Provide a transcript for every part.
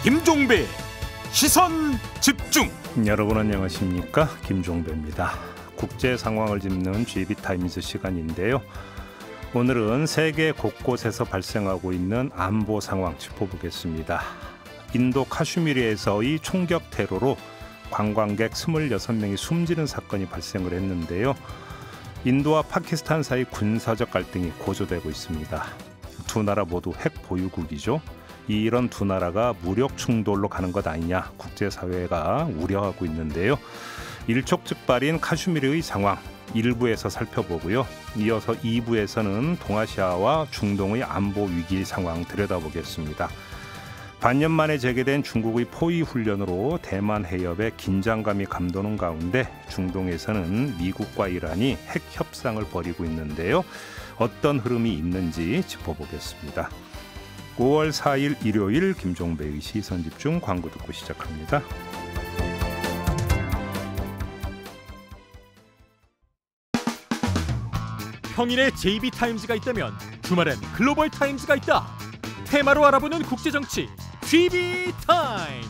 김종배 시선 집중. 여러분 안녕하십니까? 김종배입니다. 국제 상황을 짚는 GB타임즈 시간인데요. 오늘은 세계 곳곳에서 발생하고 있는 안보 상황 짚어보겠습니다. 인도 카슈미르에서의 총격 테러로 관광객 26명이 숨지는 사건이 발생을 했는데요. 인도와 파키스탄 사이 군사적 갈등이 고조되고 있습니다. 두 나라 모두 핵 보유국이죠. 이런 두 나라가 무력 충돌로 가는 것 아니냐 국제사회가 우려하고 있는데요. 일촉즉발인 카슈미르의 상황 1부에서 살펴보고요. 이어서 2부에서는 동아시아와 중동의 안보 위기 상황 들여다보겠습니다. 반년 만에 재개된 중국의 포위 훈련으로 대만 해협에 긴장감이 감도는 가운데 중동에서는 미국과 이란이 핵 협상을 벌이고 있는데요. 어떤 흐름이 있는지 짚어보겠습니다. 5월 4일 일요일 김종배의 시선집중 광고 듣고 시작합니다. 평일에 JB타임즈가 있다면 주말엔 글로벌타임즈가 있다. 테마로 알아보는 국제정치 GB타임즈.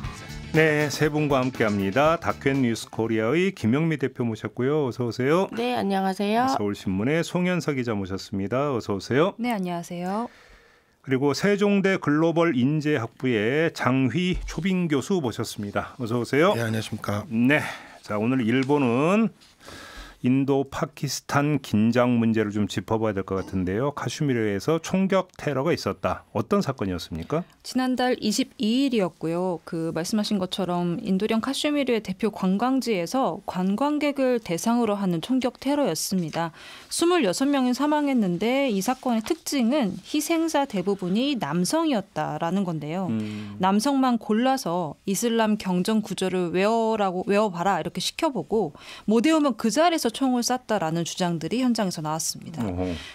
네, 세 분과 함께합니다. 다큐엔 뉴스 코리아의 김영미 대표 모셨고요. 어서 오세요. 네, 안녕하세요. 서울신문의 송현석 기자 모셨습니다. 어서 오세요. 네, 안녕하세요. 그리고 세종대 글로벌 인재학부의 장휘 초빙 교수 모셨습니다. 어서 오세요. 네, 안녕하십니까. 네, 자 오늘 일본은 인도 파키스탄 긴장 문제를 좀 짚어봐야 될 것 같은데요. 카슈미르에서 총격 테러가 있었다. 어떤 사건이었습니까? 지난달 22일이었고요. 말씀하신 것처럼 인도령 카슈미르의 대표 관광지에서 관광객을 대상으로 하는 총격 테러였습니다. 26명이 사망했는데 이 사건의 특징은 희생자 대부분이 남성이었다라는 건데요. 남성만 골라서 이슬람 경전 구절을 외워봐라 이렇게 시켜보고 못 외우면 그 자리에서 총을 쐈다라는 주장들이 현장에서 나왔습니다.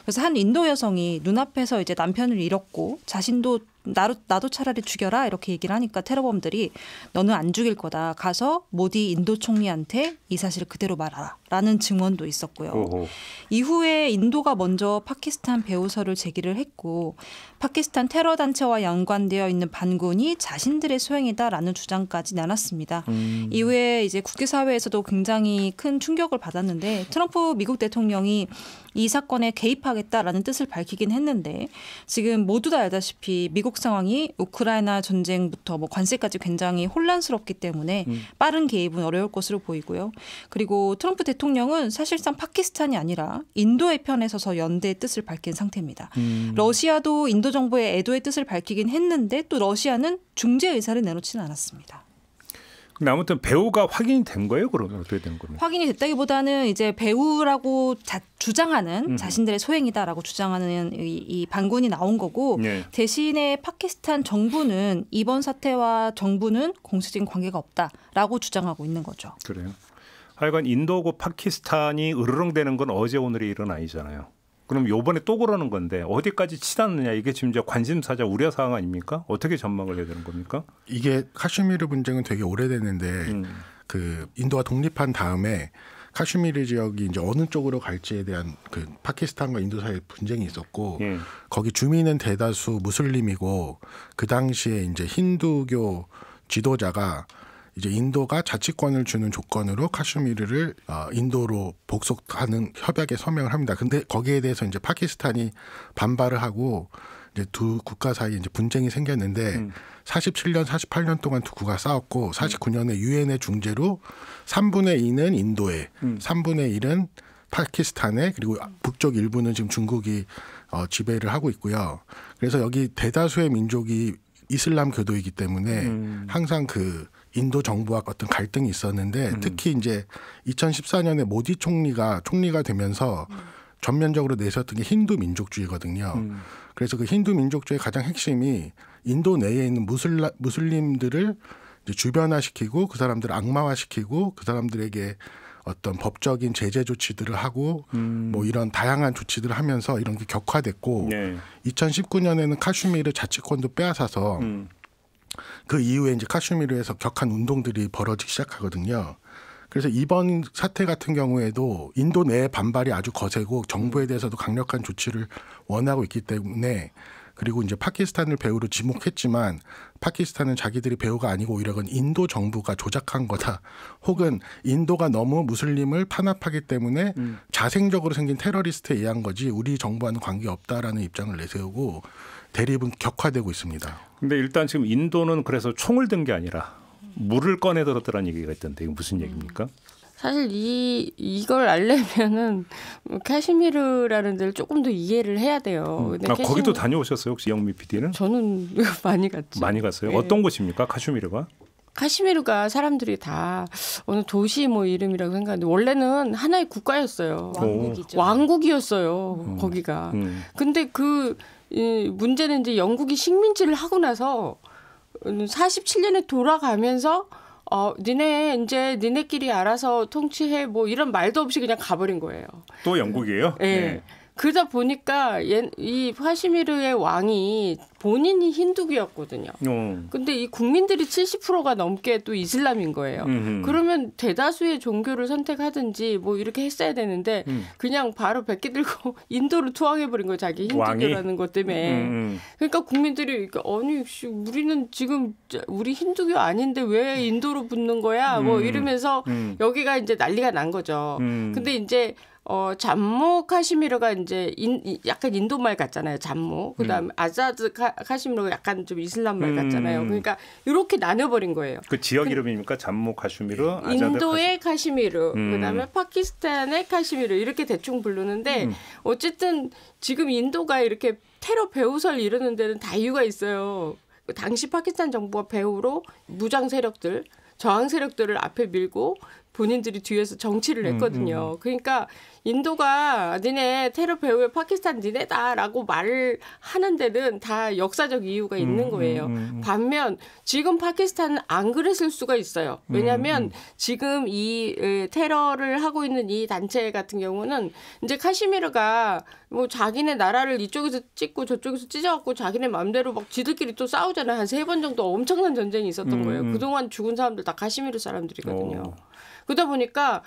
그래서 한 인도 여성이 눈앞에서 이제 남편을 잃었고 자신도 나도 차라리 죽여라 이렇게 얘기를 하니까 테러범들이 너는 안 죽일 거다. 가서 모디 인도 총리한테 이 사실을 그대로 말하라. 라는 증언도 있었고요. 오호. 이후에 인도가 먼저 파키스탄 배후설을 제기를 했고 파키스탄 테러 단체와 연관되어 있는 반군이 자신들의 소행이다라는 주장까지 나눴습니다. 이후에 이제 국제사회에서도 굉장히 큰 충격을 받았는데 트럼프 미국 대통령이 이 사건에 개입하겠다라는 뜻을 밝히긴 했는데 지금 모두 다 알다시피 미국 상황이 우크라이나 전쟁부터 관세까지 굉장히 혼란스럽기 때문에 빠른 개입은 어려울 것으로 보이고요. 그리고 트럼프 대통령은 사실상 파키스탄이 아니라 인도의 편에 서서 연대의 뜻을 밝힌 상태입니다. 러시아도 인도 정부의 애도의 뜻을 밝히긴 했는데 또 러시아는 중재 의사를 내놓지는 않았습니다. 근데 아무튼 배후가 확인이 된 거예요? 그러면 어떻게 된 겁니까? 확인이 됐다기보다는 이제 배후라고 주장하는 자신들의 소행이다라고 주장하는 이 반군이 나온 거고 네. 대신에 파키스탄 정부는 이번 사태와 정부는 공식적인 관계가 없다라고 주장하고 있는 거죠. 그래요. 하여간 인도고 파키스탄이 으르렁대는 건 어제 오늘의 일은 아니잖아요. 그럼 요번에 또 그러는 건데 어디까지 치닫느냐 이게 지금 이제 관심사자 우려사항 아닙니까? 어떻게 전망을 해야 되는 겁니까? 이게 카슈미르 분쟁은 되게 오래됐는데 인도가 독립한 다음에 카슈미르 지역이 이제 어느 쪽으로 갈지에 대한 파키스탄과 인도 사이에 분쟁이 있었고 거기 주민은 대다수 무슬림이고 그 당시에 이제 힌두교 지도자가 이제 인도가 자치권을 주는 조건으로 카슈미르를 인도로 복속하는 협약에 서명을 합니다. 근데 거기에 대해서 이제 파키스탄이 반발을 하고 이제 두 국가 사이에 이제 분쟁이 생겼는데 47년, 48년 동안 두 국가 싸웠고 49년에 유엔의 중재로 3분의 2는 인도에, 3분의 1은 파키스탄에 그리고 북쪽 일부는 지금 중국이 지배를 하고 있고요. 그래서 여기 대다수의 민족이 이슬람 교도이기 때문에 항상 인도 정부와 어떤 갈등이 있었는데 특히 이제 2014년에 모디 총리가 되면서 전면적으로 내세웠던 게 힌두 민족주의거든요. 그래서 그 힌두 민족주의의 가장 핵심이 인도 내에 있는 무슬림들을 이제 주변화시키고 그 사람들을 악마화시키고 그 사람들에게 어떤 법적인 제재 조치들을 하고 뭐 이런 다양한 조치들을 하면서 이런 게 격화됐고 2019년에는 카슈미르 자치권도 빼앗아서 그 이후에 이제 카슈미르에서 격한 운동들이 벌어지기 시작하거든요. 그래서 이번 사태 같은 경우에도 인도 내의 반발이 아주 거세고 정부에 대해서도 강력한 조치를 원하고 있기 때문에 그리고 이제 파키스탄을 배후로 지목했지만 파키스탄은 자기들이 배후가 아니고 오히려 그건 인도 정부가 조작한 거다. 혹은 인도가 너무 무슬림을 탄압하기 때문에 자생적으로 생긴 테러리스트에 의한 거지 우리 정부와는 관계없다라는 입장을 내세우고 대립은 격화되고 있습니다. 근데 일단 지금 인도는 그래서 총을 든 게 아니라 물을 꺼내들었다는 얘기가 있던데 이거 무슨 얘기입니까? 사실 이걸 알려면은 카시미르라는 데를 조금 더 이해를 해야 돼요. 근데 거기도 다녀오셨어요 혹시 영미 PD는? 저는 많이 갔죠. 많이 갔어요. 네. 어떤 곳입니까 카슈미르가? 카시미르가 사람들이 다 어느 도시 뭐 이름이라고 생각하는데 원래는 하나의 국가였어요. 왕국이죠. 왕국이었어요. 거기가. 근데 문제는 이제 영국이 식민지를 하고 나서 47년에 돌아가면서 니네끼리 알아서 통치해 뭐 이런 말도 없이 그냥 가버린 거예요. 또 영국이에요? 네. 네. 그러다 보니까 이 카시미르의 왕이 본인이 힌두교였거든요. 근데 이 국민들이 70%가 넘게 또 이슬람인 거예요. 그러면 대다수의 종교를 선택하든지 뭐 이렇게 했어야 되는데 그냥 바로 백기 들고 인도로 투항해버린 거예요. 자기 힌두교라는 것 때문에. 그러니까 국민들이 아니 우리는 지금 우리 힌두교 아닌데 왜 인도로 붙는 거야? 뭐 이러면서 여기가 이제 난리가 난 거죠. 근데 이제 잠무 카시미르가 이제 약간 인도 말 같잖아요. 잠무. 그다음에 아자드 카시미르가 약간 좀 이슬람 말 같잖아요. 그러니까 이렇게 나눠버린 거예요. 그 지역 이름입니까? 잠무 카슈미르, 아자드 인도의 카시미르, 그다음에 파키스탄의 카시미르 이렇게 대충 부르는데 어쨌든 지금 인도가 이렇게 테러 배후설 이러는 데는 다 이유가 있어요. 당시 파키스탄 정부가 배후로 무장 세력들, 저항 세력들을 앞에 밀고 본인들이 뒤에서 정치를 했거든요. 그러니까 인도가 니네 테러 배후에 파키스탄 니네다라고 말을 하는 데는 다 역사적 이유가 있는 거예요. 반면 지금 파키스탄은 안 그랬을 수가 있어요. 왜냐하면 지금 이 테러를 하고 있는 이 단체 같은 경우는 이제 카시미르가 뭐 자기네 나라를 이쪽에서 찍고 저쪽에서 찢어갖고 자기네 마음대로 막 지들끼리 또 싸우잖아요. 한 3번 정도 엄청난 전쟁이 있었던 거예요. 그동안 죽은 사람들 다 카시미르 사람들이거든요. 그러다 보니까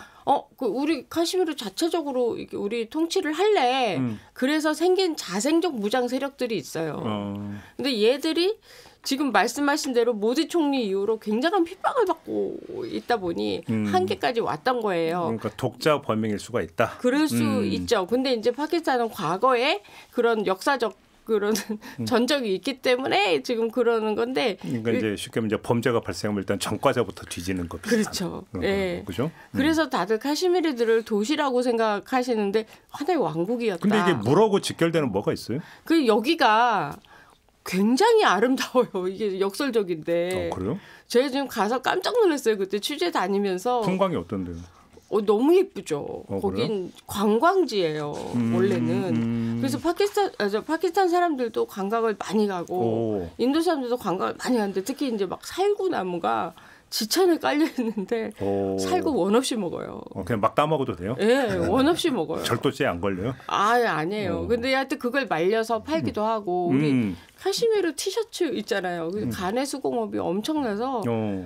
우리 카시미르 자체적으로 우리 통치를 할래. 그래서 생긴 자생적 무장 세력들이 있어요. 근데 얘들이 지금 말씀하신 대로 모디 총리 이후로 굉장한 핍박을 받고 있다 보니 한계까지 왔던 거예요. 그러니까 독자 범행일 수가 있다. 그럴 수 있죠. 근데 이제 파키스탄은 과거에 그런 역사적 그런 전적이 있기 때문에 지금 그러는 건데. 그러니까 이제 쉽게 말하면 이제 범죄가 발생하면 일단 전과자부터 뒤지는 것 비슷한. 그렇죠. 예. 그죠? 그래서 다들 카시미르들을 도시라고 생각하시는데 하나의 왕국이었다. 근데 이게 물하고 직결되는 뭐가 있어요? 그 여기가 굉장히 아름다워요. 이게 역설적인데. 그래요? 제가 지금 가서 깜짝 놀랐어요. 그때 취재 다니면서. 풍광이 어떤데요? 너무 예쁘죠. 거긴 관광지예요. 원래는. 그래서 파키스탄 사람들도 관광을 많이 가고 인도 사람들도 관광을 많이 가는데 특히 이제 막 살구나무가 지천에 깔려 있는데 살구 원 없이 먹어요. 그냥 막 따먹어도 돼요? 네, 원 없이 먹어요. 절도죄 안 걸려요? 아니에요. 근데 하여튼 그걸 말려서 팔기도 하고 우리 카시미르 티셔츠 있잖아요. 간의 수공업이 엄청나서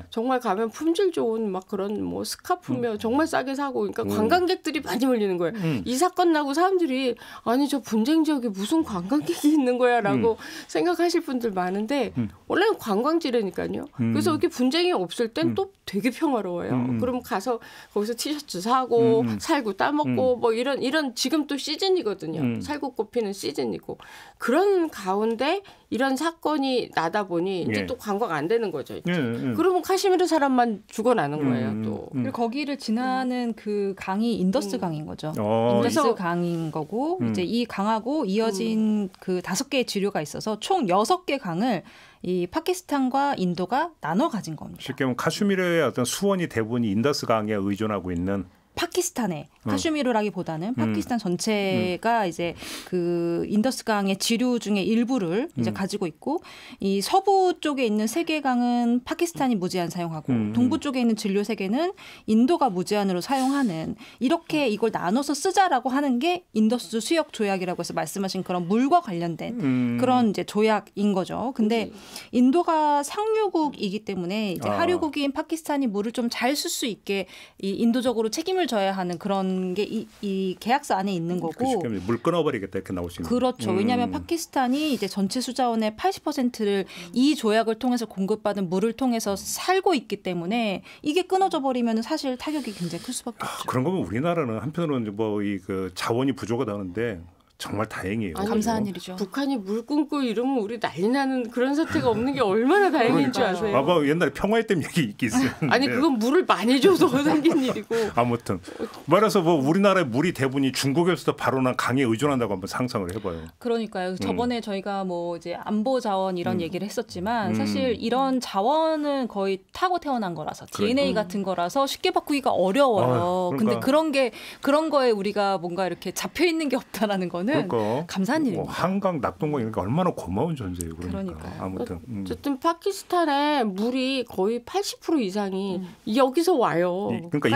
정말 가면 품질 좋은 막 그런 뭐 스카프며 정말 싸게 사고 그러니까 관광객들이 많이 몰리는 거예요. 이 사건 나고 사람들이 아니 저 분쟁 지역에 무슨 관광객이 있는 거야라고 생각하실 분들 많은데 원래는 관광지라니까요. 그래서 이렇게 분쟁이 없을 땐 또 되게 평화로워요. 그럼 가서 거기서 티셔츠 사고 살구 따먹고 뭐 이런 지금 또 시즌이거든요. 살구꽃 피는 시즌이고 그런 가운데 이런 사건이 나다 보니 이제 또 관광 안 되는 거죠. 그러면 카시미르 사람만 죽어나는 거예요. 또. 그리고 거기를 지나는 그 강이 인더스 강인 거죠. 인더스 강인 거고 이제 이 강하고 이어진 그 5개의 지류가 있어서 총 6개 강을 이 파키스탄과 인도가 나눠 가진 겁니다. 쉽게 말하면 카슈미르의 어떤 수원이 대부분이 인더스 강에 의존하고 있는 파키스탄에 카슈미르라기보다는 파키스탄 전체가 이제 그 인더스강의 지류 중에 일부를 이제 가지고 있고 이 서부 쪽에 있는 3개 강은 파키스탄이 무제한 사용하고 동부 쪽에 있는 진료 3개는 인도가 무제한으로 사용하는 이렇게 이걸 나눠서 쓰자라고 하는 게 인더스 수역 조약이라고 해서 말씀하신 그런 물과 관련된 그런 이제 조약인 거죠. 근데 인도가 상류국이기 때문에 이제 하류국인 파키스탄이 물을 좀 잘 쓸 수 있게 이 인도적으로 책임을 책임을 져야 하는 그런 게 이 계약서 안에 있는 거고. 물 끊어버리겠다 이렇게 나올 수 있는. 그렇죠. 왜냐하면 파키스탄이 이제 전체 수자원의 80%를 이 조약을 통해서 공급받은 물을 통해서 살고 있기 때문에 이게 끊어져 버리면 사실 타격이 굉장히 클 수밖에 없죠. 그런 거면 우리나라는 한편으로는 뭐 이 그 자원이 부족하다는데 정말 다행이에요. 아니, 감사한 일이죠. 북한이 물 끊고 이러면 우리 난리 나는 그런 사태가 없는 게 얼마나 다행인 줄 아세요? 아마 옛날에 평화의 댐 얘기 있어요. 아니 그건 물을 많이 줘서 생긴 일이고. 아무튼 말해서 뭐 우리나라의 물이 대부분이 중국에서도 바로 난 강에 의존한다고 한번 상상을 해봐요. 그러니까요. 저번에 저희가 뭐 이제 안보 자원 이런 얘기를 했었지만 사실 이런 자원은 거의 타고 태어난 거라서 DNA 같은 거라서 쉽게 바꾸기가 어려워요. 그러니까. 근데 그런 거에 우리가 뭔가 이렇게 잡혀 있는 게 없다라는 거는 그러니까. 감사한 일입니다. 뭐 한강, 낙동강 이런 게 얼마나 고마운 존재예요. 그러니까요. 아무튼 어쨌든 파키스탄의 물이 거의 80% 이상이 여기서 와요. 그러니까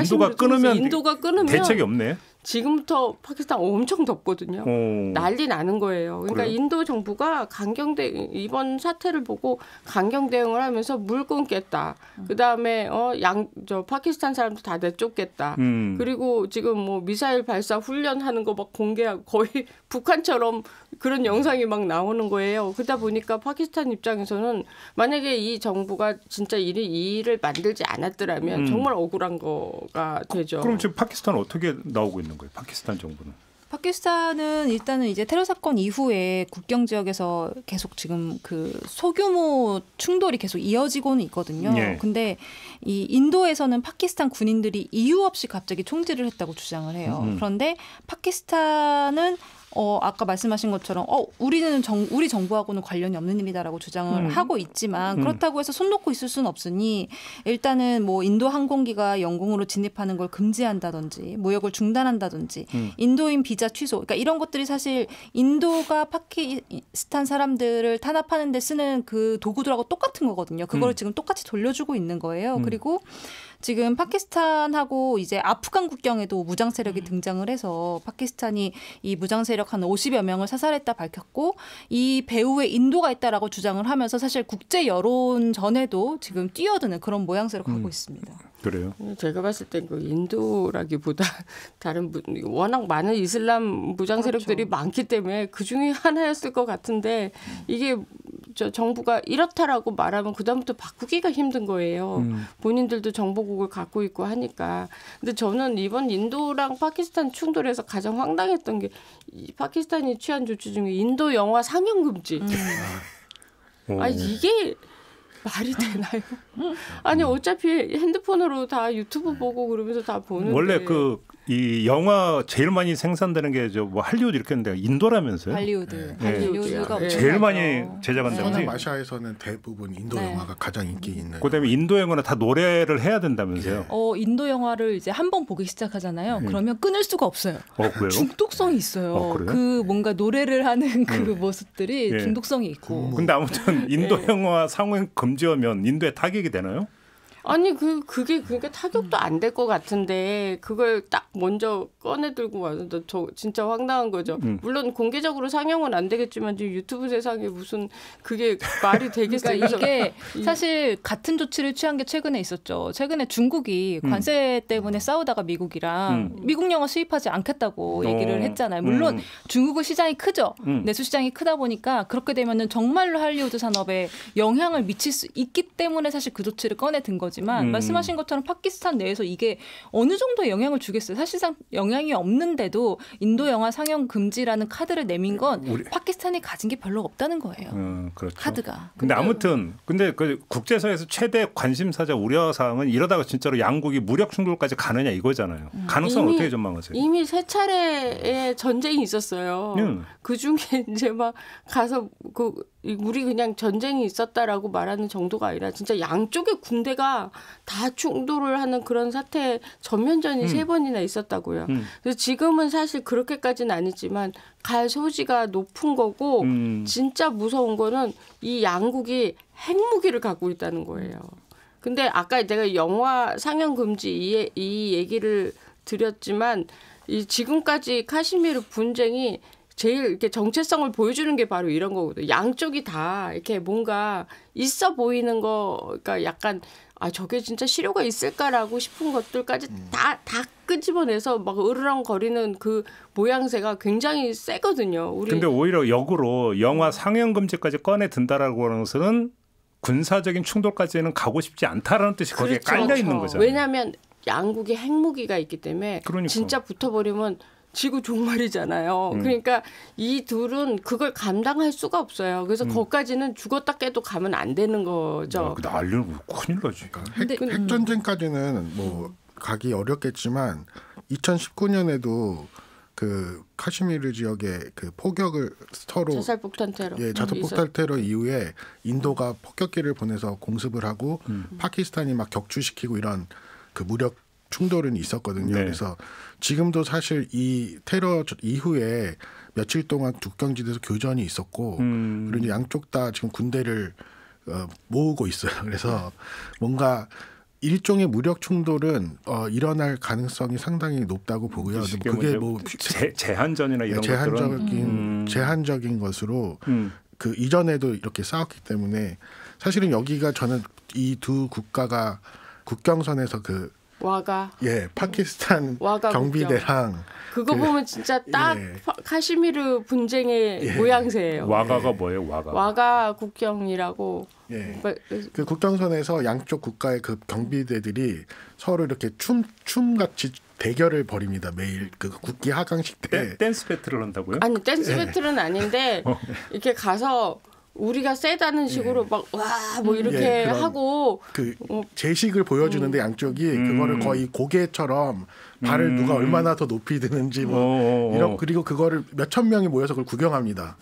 인도가 끊으면 대책이 없네. 지금부터 파키스탄 엄청 덥거든요. 난리 나는 거예요. 그러니까 그래요? 인도 정부가 이번 사태를 보고 강경 대응을 하면서 물 끊겠다. 그다음에 파키스탄 사람들 다 내쫓겠다. 그리고 지금 뭐 미사일 발사 훈련하는 거 막 공개하고 거의 북한처럼 그런 영상이 막 나오는 거예요. 그러다 보니까 파키스탄 입장에서는 만약에 이 정부가 진짜 이 일을 만들지 않았더라면 정말 억울한 거가 되죠. 그럼 지금 파키스탄은 어떻게 나오고 있는 거예요? 파키스탄 정부는? 파키스탄은 일단은 이제 테러 사건 이후에 국경 지역에서 계속 지금 그 소규모 충돌이 계속 이어지고는 있거든요. 예. 근데 이 인도에서는 파키스탄 군인들이 이유 없이 갑자기 총질을 했다고 주장을 해요. 그런데 파키스탄은 아까 말씀하신 것처럼 우리는 우리 정부하고는 관련이 없는 일이다라고 주장을 하고 있지만 그렇다고 해서 손 놓고 있을 수는 없으니 일단은 뭐 인도 항공기가 영공으로 진입하는 걸 금지한다든지 무역을 중단한다든지 인도인 비자 취소 그러니까 이런 것들이 사실 인도가 파키스탄 사람들을 탄압하는 데 쓰는 그 도구들하고 똑같은 거거든요. 그거를 지금 똑같이 돌려주고 있는 거예요. 그리고 지금 파키스탄하고 이제 아프간 국경에도 무장 세력이 등장을 해서 파키스탄이 이 무장 세력 한 50여 명을 사살했다 밝혔고 이 배후에 인도가 있다라고 주장을 하면서 사실 국제 여론 전에도 지금 뛰어드는 그런 모양새로 가고 있습니다. 그래요? 제가 봤을 땐 그 인도라기보다 다른 워낙 많은 이슬람 무장 세력들이 그렇죠. 많기 때문에 그 중에 하나였을 것 같은데 이게 정부가 이렇다라고 말하면 그다음부터 바꾸기가 힘든 거예요. 본인들도 정보국을 갖고 있고 하니까. 근데 저는 이번 인도랑 파키스탄 충돌에서 가장 황당했던 게 이 파키스탄이 취한 조치 중에 인도 영화 상영 금지. 이게 말이 되나요? 아니 어차피 핸드폰으로 다 유튜브 보고 그러면서 다 보는데. 원래 이 영화 제일 많이 생산되는 게 뭐 할리우드 이렇게 했는데 인도라면서요? 할리우드가 제일 많이 제작한다고. 서남아시아에서는 대부분 인도 영화가 가장 인기 있는. 그다음에 인도 영화는 다 노래를 해야 된다면서요? 인도 영화를 이제 한 번 보기 시작하잖아요. 그러면 끊을 수가 없어요. 그래요? 중독성이 있어요. 그래요? 그 뭔가 노래를 하는 그 모습들이 중독성이 있고. 근데 아무튼 인도 영화 상영 금지하면 인도에 타격이 되나요? 아니 그게 그러니까 타격도 안 될 것 같은데 그걸 딱 먼저 꺼내 들고 와서 저 진짜 황당한 거죠. 물론 공개적으로 상영은 안 되겠지만 지금 유튜브 세상에 무슨 그게 말이 되겠어요. 그러니까 이게 사실 같은 조치를 취한 게 최근에 있었죠. 최근에 중국이 관세 때문에 싸우다가 미국이랑 미국 영화 수입하지 않겠다고 얘기를 했잖아요. 물론 중국의 시장이 크죠. 내수 시장이 크다 보니까 그렇게 되면은 정말로 할리우드 산업에 영향을 미칠 수 있기 때문에 사실 그 조치를 꺼내 든 거지만 말씀하신 것처럼 파키스탄 내에서 이게 어느 정도의 영향을 주겠어요. 사실상 영향이 없는데도 인도 영화 상영 금지라는 카드를 내민 건 파키스탄이 가진 게 별로 없다는 거예요. 그렇죠. 카드가. 근데 아무튼 그 국제사회에서 최대 관심사자 우려사항은 이러다가 진짜로 양국이 무력 충돌까지 가느냐 이거잖아요. 가능성 어떻게 전망하세요? 이미 세 차례의 전쟁이 있었어요. 그 중에 이제 막 가서 우리 그냥 전쟁이 있었다라고 말하는 정도가 아니라 진짜 양쪽의 군대가 다 충돌을 하는 그런 사태 전면전이 3번이나 있었다고요. 그래서 지금은 사실 그렇게까지는 아니지만 갈 소지가 높은 거고 진짜 무서운 거는 이 양국이 핵무기를 갖고 있다는 거예요. 근데 아까 내가 영화 상영 금지 이 얘기를 드렸지만 이 지금까지 카시미르 분쟁이 제일 이렇게 정체성을 보여주는 게 바로 이런 거거든요. 양쪽이 다 이렇게 뭔가 있어 보이는 거, 그러니까 약간 저게 진짜 실효가 있을까라고 싶은 것들까지 다 끄집어내서 막 으르렁거리는 그 모양새가 굉장히 세거든요. 근데 오히려 역으로 영화 상영 금지까지 꺼내 든다라고 하는 것은 군사적인 충돌까지는 가고 싶지 않다라는 뜻이 거기에 깔려 있는 거잖아요. 왜냐하면 양국이 핵무기가 있기 때문에 진짜 붙어버리면 지구 종말이잖아요. 그러니까 이 둘은 그걸 감당할 수가 없어요. 그래서 거기까지는 죽었다 깨도 가면 안 되는 거죠. 근데 알려면 큰일 나지. 핵전쟁까지는 뭐 가기 어렵겠지만 2019년에도 그 카시미르 지역의 그 포격을 서로 자살폭탄 테러. 자살폭탄 테러 이후에 인도가 폭격기를 보내서 공습을 하고 파키스탄이 막 격추시키고 이런 그 무력 충돌은 있었거든요. 네. 그래서 지금도 사실 이 테러 이후에 며칠 동안 국경지대에서 교전이 있었고 그리고 이제 양쪽 다 지금 군대를 모으고 있어요. 그래서 뭔가 일종의 무력 충돌은 일어날 가능성이 상당히 높다고 보고요. 그게 뭐 제한전이나 이런 것들은 제한적인 것으로 그 이전에도 이렇게 싸웠기 때문에 사실은 여기가 저는 이 두 국가가 국경선에서 그 와가 파키스탄 와가 경비대랑 그거 보면 진짜 딱 카시미르 분쟁의 모양새예요. 와가가 뭐예요? 와가 국경이라고. 그 국경선에서 양쪽 국가의 그 경비대들이 서로 이렇게 춤같이 대결을 벌입니다. 매일 그 국기 하강식 때. 댄스 배틀을 한다고요? 아니 댄스 배틀은 아닌데 이렇게 가서 우리가 세다는 식으로 막 와 뭐 이렇게 하고 그 제식을 보여주는데 양쪽이 그거를 거의 고개처럼 발을 누가 얼마나 더 높이 드는지 뭐 그리고 그거를 몇천 명이 모여서 그걸 구경합니다.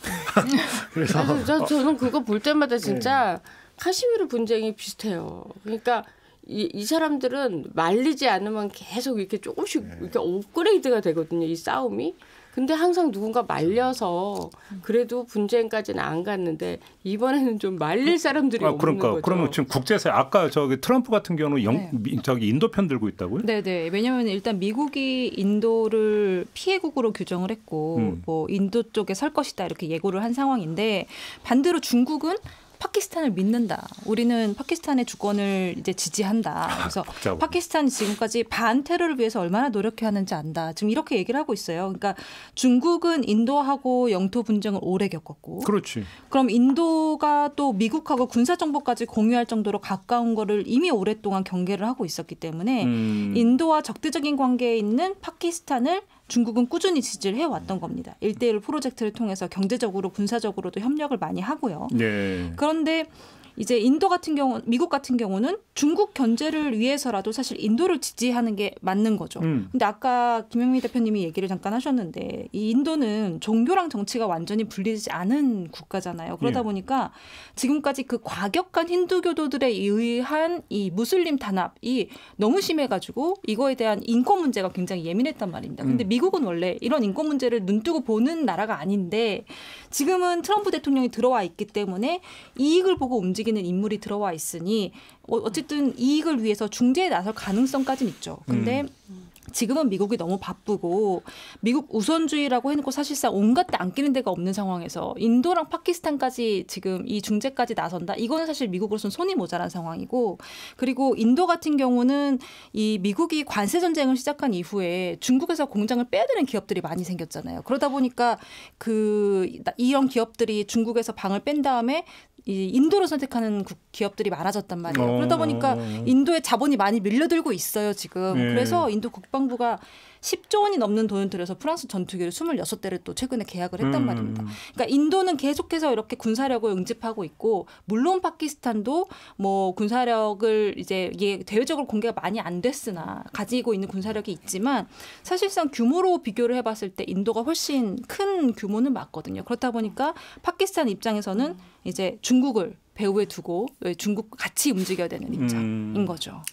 그래서 저는 그거 볼 때마다 진짜 카시미르 분쟁이 비슷해요. 그러니까 이 사람들은 말리지 않으면 계속 이렇게 조금씩 이렇게 업그레이드가 되거든요. 이 싸움이. 근데 항상 누군가 말려서 그래도 분쟁까지는 안 갔는데 이번에는 좀 말릴 사람들이 없는 거죠. 그러면 지금 국제사회 아까 저기 트럼프 같은 경우는 저기 인도 편 들고 있다고요? 네네. 왜냐하면 일단 미국이 인도를 피해국으로 규정을 했고 뭐 인도 쪽에 설 것이다 이렇게 예고를 한 상황인데 반대로 중국은 파키스탄을 믿는다. 우리는 파키스탄의 주권을 이제 지지한다. 그래서 파키스탄이 지금까지 반테러를 위해서 얼마나 노력해야 하는지 안다. 지금 이렇게 얘기를 하고 있어요. 그러니까 중국은 인도하고 영토 분쟁을 오래 겪었고. 그렇지. 그럼 인도가 또 미국하고 군사 정보까지 공유할 정도로 가까운 거를 이미 오랫동안 경계를 하고 있었기 때문에 인도와 적대적인 관계에 있는 파키스탄을 중국은 꾸준히 지지를 해왔던 겁니다. 1:1 프로젝트를 통해서 경제적으로 군사적으로도 협력을 많이 하고요. 그런데 이제 인도 같은 경우, 미국 같은 경우는 중국 견제를 위해서라도 사실 인도를 지지하는 게 맞는 거죠. 근데 아까 김영미 대표님이 얘기를 잠깐 하셨는데 이 인도는 종교랑 정치가 완전히 분리되지 않은 국가잖아요. 그러다 보니까 지금까지 그 과격한 힌두교도들에 의한 이 무슬림 탄압이 너무 심해가지고 이거에 대한 인권 문제가 굉장히 예민했단 말입니다. 근데 미국은 원래 이런 인권 문제를 눈뜨고 보는 나라가 아닌데 지금은 트럼프 대통령이 들어와 있기 때문에 이익을 보고 움직이는 인물이 들어와 있으니 어쨌든 이익을 위해서 중재에 나설 가능성까지는 있죠. 근데 지금은 미국이 너무 바쁘고 미국 우선주의라고 해놓고 사실상 온갖 데 안 끼는 데가 없는 상황에서 인도랑 파키스탄까지 지금 이 중재까지 나선다. 이거는 사실 미국으로서는 손이 모자란 상황이고 그리고 인도 같은 경우는 이 미국이 관세 전쟁을 시작한 이후에 중국에서 공장을 빼앗는 기업들이 많이 생겼잖아요. 그러다 보니까 이런 기업들이 중국에서 방을 뺀 다음에 이 인도를 선택하는 기업들이 많아졌단 말이에요. 그러다 보니까 인도에 자본이 많이 밀려들고 있어요, 지금. 그래서 인도 국방부가 10조 원이 넘는 돈을 들여서 프랑스 전투기를 26대를 또 최근에 계약을 했단 말입니다. 그러니까 인도는 계속해서 이렇게 군사력을 응집하고 있고 물론 파키스탄도 뭐 군사력을 이제 대외적으로 공개가 많이 안 됐으나 가지고 있는 군사력이 있지만 사실상 규모로 비교를 해봤을 때 인도가 훨씬 큰 규모는 맞거든요. 그렇다 보니까 파키스탄 입장에서는 이제 중국을 배후에 두고 중국 같이 움직여야 되는 입장인 거죠.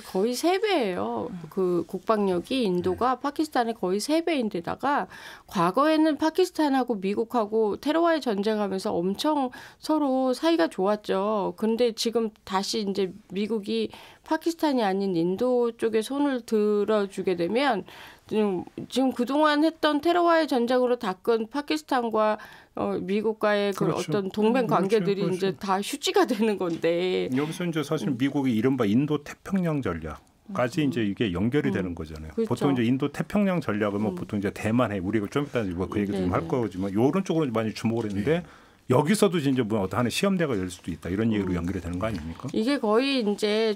거의 3배예요. 그 국방력이 인도가 파키스탄의 거의 3배인데다가 과거에는 파키스탄하고 미국하고 테러와의 전쟁하면서 엄청 서로 사이가 좋았죠. 근데 지금 다시 이제 미국이 파키스탄이 아닌 인도 쪽에 손을 들어주게 되면 지금 그동안 했던 테러와의 전쟁으로 닦은 파키스탄과 미국과의 그 그렇죠. 어떤 동맹 관계들이 그렇죠. 이제 다 휴지가 되는 건데 여기서 이제 사실 미국이 이른바 인도 태평양 전략까지 이제 이게 연결이 되는 거잖아요. 그렇죠. 보통 이제 인도 태평양 전략은 뭐 보통 이제 대만해 우리가 좀 이따 그 얘기 좀 할 거지만 이런 쪽으로 많이 주목을 했는데. 여기서도 이제 뭐 어떤 하나의 시험대가 열 수도 있다 이런 얘기로 연결이 되는 거 아닙니까? 이게 거의 이제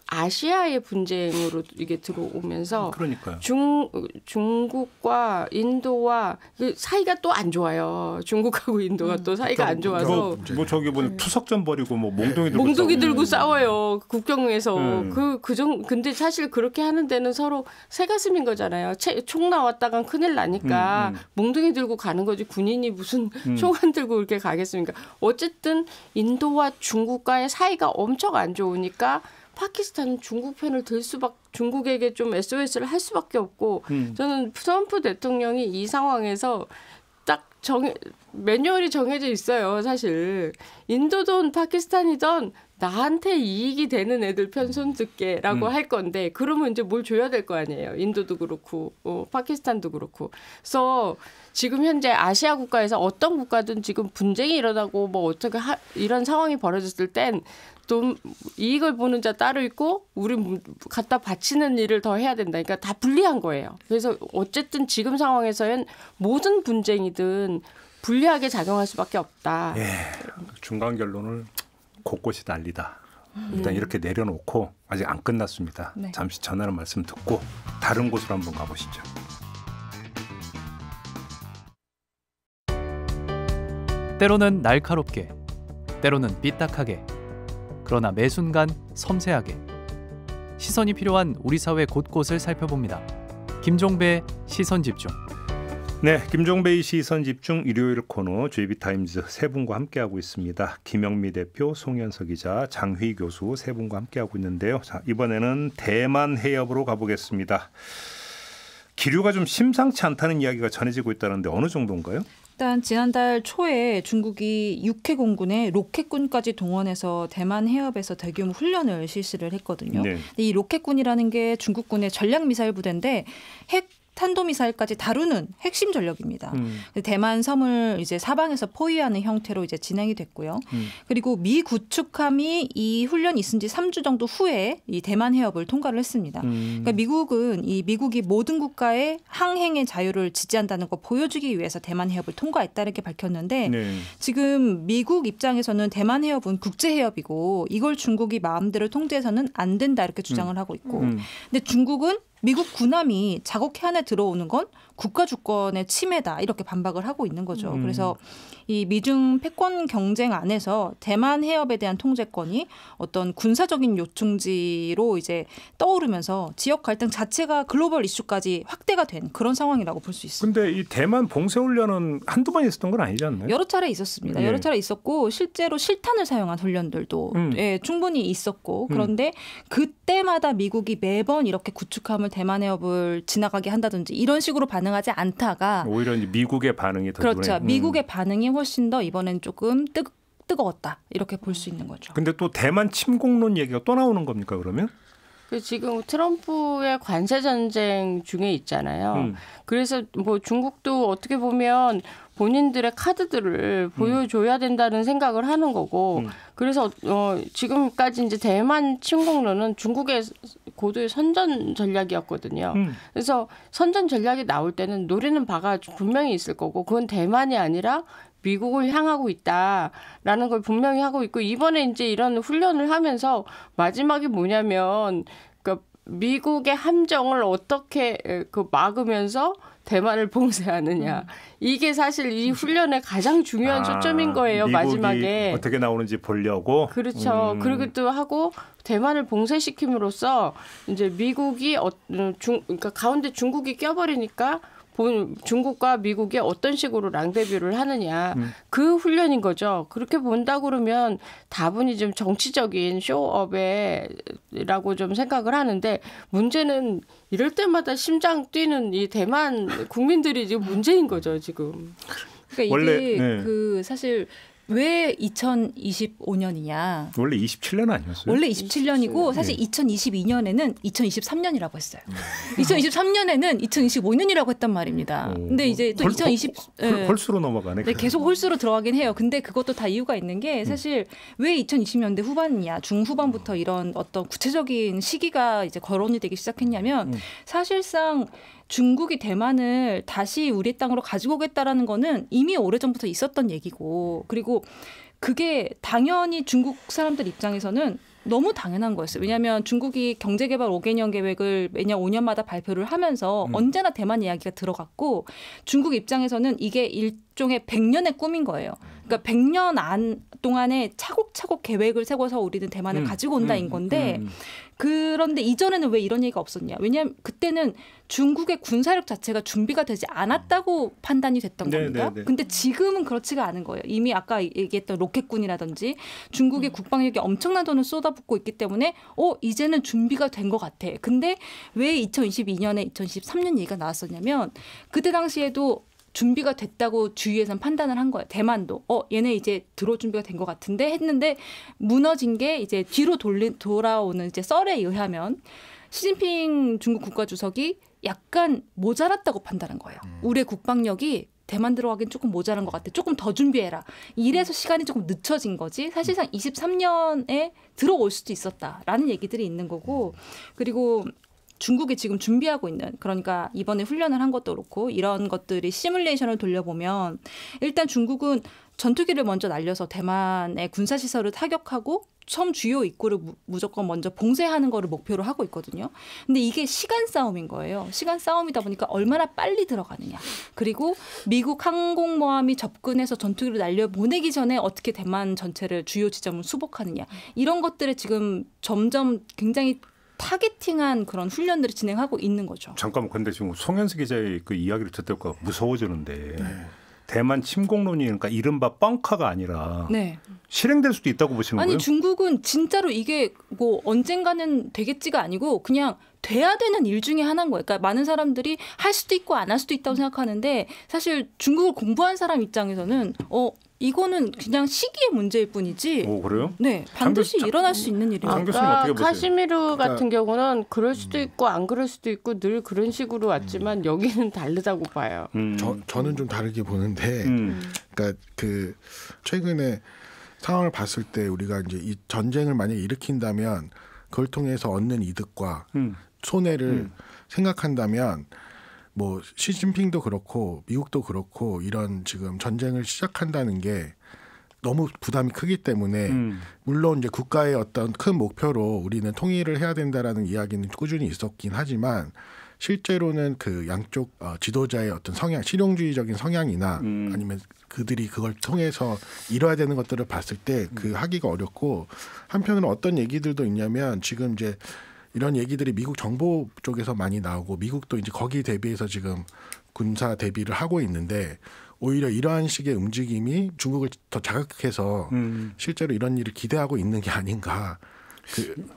아시아의 분쟁으로 이게 들어오면서 그러니까요. 중국과 인도와 사이가 또 안 좋아요. 중국하고 인도가 또 사이가 안 좋아서 뭐 저기 뭐 투석전 벌이고 뭐 몽둥이 들고 싸워요. 국경에서 근데 사실 그렇게 하는 데는 서로 새가슴인 거잖아요. 총 나왔다간 큰일 나니까 몽둥이 들고 가는 거지 군인이 무슨 총안 들고 이렇게 가겠습니까? 어쨌든 인도와 중국과의 사이가 엄청 안 좋으니까 파키스탄은 중국 편을 중국에게 좀 SOS를 할 수밖에 없고 저는 트럼프 대통령이 이 상황에서 딱 매뉴얼이 정해져 있어요. 사실 인도든 파키스탄이든 나한테 이익이 되는 애들 편 손들게라고 할 건데 그러면 이제 뭘 줘야 될 거 아니에요. 인도도 그렇고 파키스탄도 그렇고. 그래서 지금 현재 아시아 국가에서 어떤 국가든 지금 분쟁이 일어나고 뭐 어떻게 이런 상황이 벌어졌을 땐 또 이익을 보는 자 따로 있고 우리 갖다 바치는 일을 더 해야 된다. 그러니까 다 불리한 거예요. 그래서 어쨌든 지금 상황에서는 모든 분쟁이든 불리하게 작용할 수밖에 없다. 예, 중간 결론을 곳곳이 난리다. 일단 이렇게 내려놓고 아직 안 끝났습니다. 네. 잠시 전하는 말씀 듣고 다른 곳으로 한번 가보시죠. 때로는 날카롭게, 때로는 삐딱하게, 그러나 매 순간 섬세하게 시선이 필요한 우리 사회 곳곳을 살펴봅니다. 김종배의 시선집중. 네, 김종배의 시선집중 일요일 코너 JB타임즈 세 분과 함께하고 있습니다. 김영미 대표, 송현석 기자, 장휘 교수 세 분과 함께하고 있는데요. 자, 이번에는 대만 해협으로 가보겠습니다. 기류가 좀 심상치 않다는 이야기가 전해지고 있다는데 어느 정도인가요? 일단 지난달 초에 중국이 육해 공군에 로켓군까지 동원해서 대만 해협에서 대규모 훈련을 실시를 했거든요. 네. 이 로켓군이라는 게 중국군의 전략미사일 부대인데 핵 탄도미사일까지 다루는 핵심 전력입니다. 대만 섬을 이제 사방에서 포위하는 형태로 이제 진행이 됐고요. 그리고 미 구축함이 이 훈련이 있은 지 3주 정도 후에 이 대만 해협을 통과를 했습니다. 그러니까 미국이 모든 국가의 항행의 자유를 지지한다는 거 보여주기 위해서 대만 해협을 통과했다 이렇게 밝혔는데 네. 지금 미국 입장에서는 대만 해협은 국제 해협이고 이걸 중국이 마음대로 통제해서는 안 된다 이렇게 주장을 하고 있고 근데 중국은 미국 군함이 자국 해안에 들어오는 건 국가 주권의 침해다 이렇게 반박을 하고 있는 거죠. 그래서 이 미중 패권 경쟁 안에서 대만 해협에 대한 통제권이 어떤 군사적인 요충지로 이제 떠오르면서 지역 갈등 자체가 글로벌 이슈까지 확대가 된 그런 상황이라고 볼 수 있습니다. 근데 이 대만 봉쇄훈련은 한두 번 있었던 건 아니지 않나요? 여러 차례 있었습니다. 예. 여러 차례 있었고 실제로 실탄을 사용한 훈련들도 예, 충분히 있었고 그런데 그때마다 미국이 매번 이렇게 구축함을 대만 해협을 지나가게 한다든지 이런 식으로 반응하지 않다가 오히려 이제 미국의 반응이 더 그렇죠. 눈에, 미국의 반응이 훨씬 더 이번엔 조금 뜨거웠다 이렇게 볼 수 있는 거죠. 근데 또 대만 침공론 얘기가 또 나오는 겁니까 그러면? 지금 트럼프의 관세 전쟁 중에 있잖아요. 그래서 뭐 중국도 어떻게 보면 본인들의 카드들을 보여줘야 된다는 생각을 하는 거고, 그래서 지금까지 이제 대만 침공론은 중국의 고도의 선전 전략이었거든요. 그래서 선전 전략이 나올 때는 노리는 바가 분명히 있을 거고, 그건 대만이 아니라 미국을 향하고 있다라는 걸 분명히 하고 있고, 이번에 이제 이런 훈련을 하면서 마지막이 뭐냐면, 그러니까 미국의 함정을 어떻게 막으면서 대만을 봉쇄하느냐. 이게 사실 이 훈련의 가장 중요한 초점인 거예요. 마지막에. 어떻게 나오는지 보려고. 그렇죠. 그러기도 하고 대만을 봉쇄시킴으로써 이제 미국이 그러니까 가운데 중국이 껴버리니까 중국과 미국이 어떤 식으로 랑데뷰를 하느냐. 그 훈련인 거죠. 그렇게 본다 그러면 다분히 좀 정치적인 쇼업이라고 좀 생각을 하는데, 문제는 이럴 때마다 심장 뛰는 이 대만 국민들이 지금 문제인 거죠, 지금. 그러니까 이게 원래, 네. 사실 왜 2025년이냐? 원래 27년 아니었어요? 원래 27년이고 사실 2022년에는 2023년이라고 했어요. 2023년에는 2025년이라고 했단 말입니다. 근데 이제 또 홀수로 넘어가네. 네, 계속 홀수로 들어가긴 해요. 근데 그것도 다 이유가 있는 게 사실 왜 2020년대 후반이냐, 중후반부터 이런 어떤 구체적인 시기가 이제 거론이 되기 시작했냐면 사실상 중국이 대만을 다시 우리 땅으로 가지고 오겠다라는 거는 이미 오래전부터 있었던 얘기고, 그리고 그게 당연히 중국 사람들 입장에서는 너무 당연한 거였어요. 왜냐하면 중국이 경제개발 5개년 계획을 매년 5년마다 발표를 하면서 언제나 대만 이야기가 들어갔고, 중국 입장에서는 이게 일종의 100년의 꿈인 거예요. 그러니까 100년 동안에 차곡차곡 계획을 세워서 우리는 대만을 가지고 온다인 건데, 그런데 이전에는 왜 이런 얘기가 없었냐. 왜냐하면 그때는 중국의 군사력 자체가 준비가 되지 않았다고 판단이 됐던 겁니다. 근데 지금은 그렇지가 않은 거예요. 이미 아까 얘기했던 로켓군이라든지 중국의 국방력이 엄청난 돈을 쏟아붓고 있기 때문에 이제는 준비가 된 것 같아. 근데 왜 2022년에 2023년 얘기가 나왔었냐면 그때 당시에도 준비가 됐다고 주위에서는 판단을 한 거예요. 대만도 얘네 이제 들어올 준비가 된 것 같은데 했는데 무너진 게 이제 뒤로 돌아오는 이제 썰에 의하면 시진핑 중국 국가주석이 약간 모자랐다고 판단한 거예요. 우리의 국방력이 대만 들어가긴 조금 모자란 것 같아. 조금 더 준비해라. 이래서 시간이 조금 늦춰진 거지. 사실상 23년에 들어올 수도 있었다라는 얘기들이 있는 거고, 그리고 중국이 지금 준비하고 있는, 그러니까 이번에 훈련을 한 것도 그렇고 이런 것들이 시뮬레이션을 돌려보면 일단 중국은 전투기를 먼저 날려서 대만의 군사시설을 타격하고 섬 주요 입구를 무조건 먼저 봉쇄하는 거를 목표로 하고 있거든요. 근데 이게 시간 싸움인 거예요. 시간 싸움이다 보니까 얼마나 빨리 들어가느냐. 그리고 미국 항공모함이 접근해서 전투기를 날려보내기 전에 어떻게 대만 전체를 주요 지점을 수복하느냐. 이런 것들을 지금 점점 굉장히 타겟팅한 그런 훈련들을 진행하고 있는 거죠. 잠깐만, 근데 지금 송현수 기자의 그 이야기를 듣다가 무서워지는데 대만 침공론이 그러니까 이른바 뻥카가 아니라 실행될 수도 있다고 보시는 거예요? 아니 중국은 진짜로 이게 뭐 언젠가는 되겠지가 아니고 그냥 돼야 되는 일 중에 하나인 거예요. 그러니까 많은 사람들이 할 수도 있고 안 할 수도 있다고 생각하는데 사실 중국을 공부한 사람 입장에서는 이거는 그냥 시기의 문제일 뿐이지. 그래요? 네, 반드시 일어날 수 있는 일이에요. 아까 카시미르 같은 경우는 그럴 수도 있고 안 그럴 수도 있고 늘 그런 식으로 왔지만 여기는 다르다고 봐요. 저는 좀 다르게 보는데, 그러니까 그 최근에 상황을 봤을 때 우리가 이제 이 전쟁을 만약에 일으킨다면 그걸 통해서 얻는 이득과 손해를 생각한다면. 뭐 시진핑도 그렇고 미국도 그렇고 이런 지금 전쟁을 시작한다는 게 너무 부담이 크기 때문에 물론 이제 국가의 어떤 큰 목표로 우리는 통일을 해야 된다라는 이야기는 꾸준히 있었긴 하지만 실제로는 그 양쪽 지도자의 어떤 성향, 실용주의적인 성향이나 아니면 그들이 그걸 통해서 이뤄야 되는 것들을 봤을 때 그 하기가 어렵고, 한편으로 어떤 얘기들도 있냐면 지금 이제 이런 얘기들이 미국 정보 쪽에서 많이 나오고 미국도 이제 거기 대비해서 지금 군사 대비를 하고 있는데 오히려 이러한 식의 움직임이 중국을 더 자극해서 실제로 이런 일을 기대하고 있는 게 아닌가.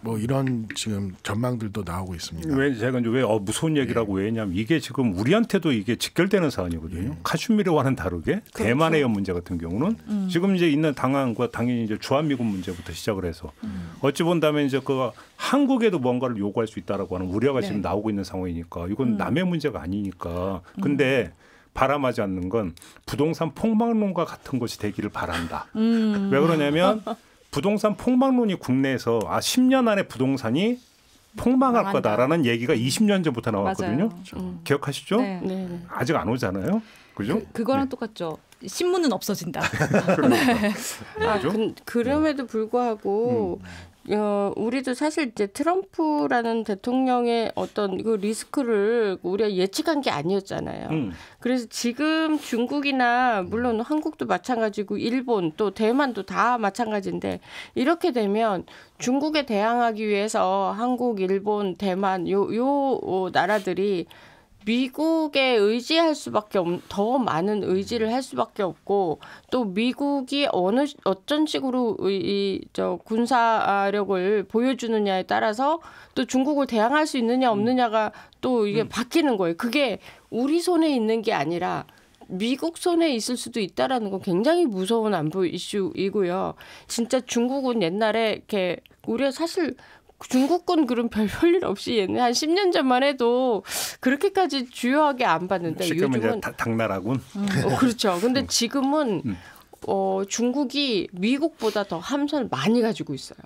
뭐 이런 지금 전망들도 나오고 있습니다. 왜 제가 이제 왜 무서운 얘기라고 왜 했냐면 이게 지금 우리한테도 이게 직결되는 사안이거든요. 카슈미르와는 다르게 대만의 문제 같은 경우는 지금 이제 있는 당황과 당연히 이제 주한미군 문제부터 시작을 해서 어찌 본다면 이제 그 한국에도 뭔가를 요구할 수 있다라고 하는 우려가 지금 나오고 있는 상황이니까 이건 남의 문제가 아니니까. 근데 바람하지 않는 건 부동산 폭망론과 같은 것이 되기를 바란다. 왜 그러냐면 부동산 폭망론이 국내에서 10년 안에 부동산이 폭망할 거다라는 얘기가 20년 전부터 나왔거든요. 기억하시죠? 네. 아직 안 오잖아요. 그죠? 그거랑 똑같죠. 신문은 없어진다. 그럼에도 불구하고 우리도 사실 이제 트럼프라는 대통령의 어떤 그 리스크를 우리가 예측한 게 아니었잖아요. 그래서 지금 중국이나 물론 한국도 마찬가지고 일본 또 대만도 다 마찬가지인데 이렇게 되면 중국에 대항하기 위해서 한국, 일본, 대만 요 나라들이 미국에 의지할 수밖에 더 많은 의지를 할 수밖에 없고 또 미국이 어떤 식으로 저 군사력을 보여주느냐에 따라서 또 중국을 대항할 수 있느냐 없느냐가 또 이게 바뀌는 거예요. 그게 우리 손에 있는 게 아니라 미국 손에 있을 수도 있다라는 건 굉장히 무서운 안보 이슈이고요. 진짜 중국은 옛날에 이렇게 우리가 사실 중국군 그런 별일 없이 옛날 한 10년 전만 해도 그렇게까지 주요하게 안 봤는데 요즘은 당나라군. 그렇죠. 근데 지금은 중국이 미국보다 더 함선을 많이 가지고 있어요.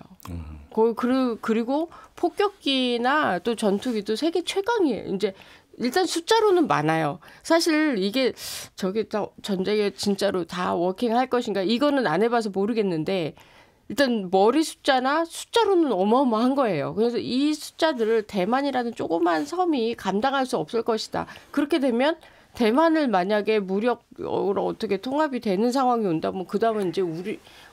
그리고 폭격기나 또 전투기도 세계 최강이에요. 이제 일단 숫자로는 많아요. 사실 이게 전쟁에 진짜로 다 워킹할 것인가 이거는 안 해봐서 모르겠는데 일단 머리 숫자로는 어마어마한 거예요. 그래서 이 숫자들을 대만이라는 조그만 섬이 감당할 수 없을 것이다. 그렇게 되면 대만을 만약에 무력으로 어떻게 통합이 되는 상황이 온다면 그다음은 이제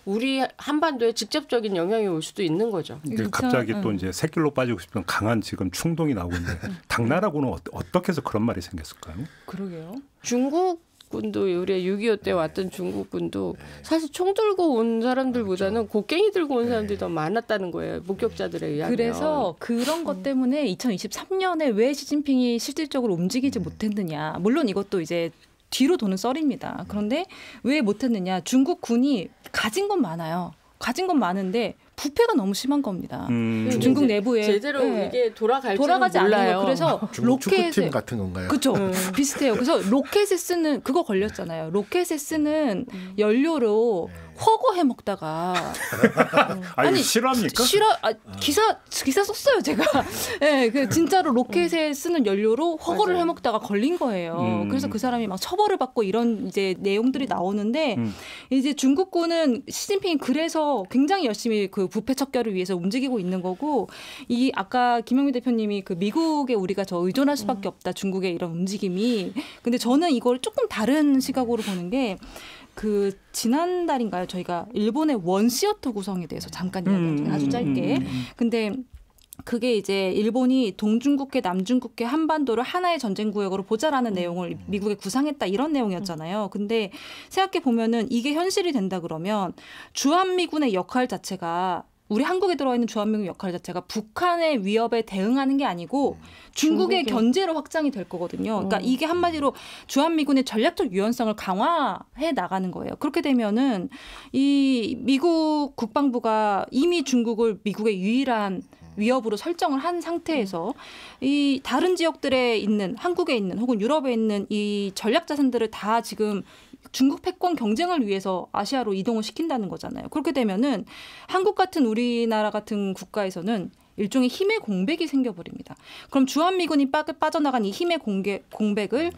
우리 한반도에 직접적인 영향이 올 수도 있는 거죠. 갑자기 또 이제 새길로 빠지고 싶은 강한 지금 충동이 나오고 있는데 당나라군은 어떻게 해서 그런 말이 생겼을까요? 그러게요. 중국군도 우리 6.25 때 왔던 중국군도 사실 총 들고 온 사람들보다는 곡괭이 들고 온 사람들이 더 많았다는 거예요. 목격자들에 의하면. 그래서 그런 것 때문에 2023년에 왜 시진핑이 실질적으로 움직이지 못했느냐. 물론 이것도 이제 뒤로 도는 썰입니다. 그런데 왜 못했느냐. 중국군이 가진 건 많아요. 가진 건 많은데 부패가 너무 심한 겁니다. 중국 내부에 제대로 이게 돌아가지 않아요. 그래서 로켓팀 같은 건가요? 그렇죠. 비슷해요. 그래서 로켓에 쓰는 그거 걸렸잖아요. 로켓에 쓰는 연료로 허거해 먹다가 아니 실화입니까? 기사 썼어요 제가. 네, 그 진짜로 로켓에 쓰는 연료로 허거를 맞아요. 해 먹다가 걸린 거예요. 그래서 그 사람이 막 처벌을 받고 이런 이제 내용들이 나오는데 이제 중국군은 시진핑이 그래서 굉장히 열심히 그 부패 척결을 위해서 움직이고 있는 거고 이 아까 김영미 대표님이 그 미국에 우리가 저 의존할 수밖에 없다 중국의 이런 움직임이. 근데 저는 이걸 조금 다른 시각으로 보는 게. 그 지난달인가요? 저희가 일본의 원시어트 구성에 대해서 잠깐 이야기했죠. 아주 짧게. 근데 그게 이제 일본이 동중국해, 남중국해, 한반도를 하나의 전쟁 구역으로 보자라는 내용을 미국에 구상했다 이런 내용이었잖아요. 근데 생각해 보면은 이게 현실이 된다 그러면 주한미군의 역할 자체가 우리 한국에 들어와 있는 주한미군 역할 자체가 북한의 위협에 대응하는 게 아니고 중국의 견제로 확장이 될 거거든요. 그러니까 이게 한마디로 주한미군의 전략적 유연성을 강화해 나가는 거예요. 그렇게 되면은 이 미국 국방부가 이미 중국을 미국의 유일한 위협으로 설정을 한 상태에서 이 다른 지역들에 있는 한국에 있는 혹은 유럽에 있는 이 전략 자산들을 다 지금 중국 패권 경쟁을 위해서 아시아로 이동을 시킨다는 거잖아요. 그렇게 되면은 한국 같은 우리나라 같은 국가에서는 일종의 힘의 공백이 생겨버립니다. 그럼 주한미군이 빠져나간 이 힘의 공백을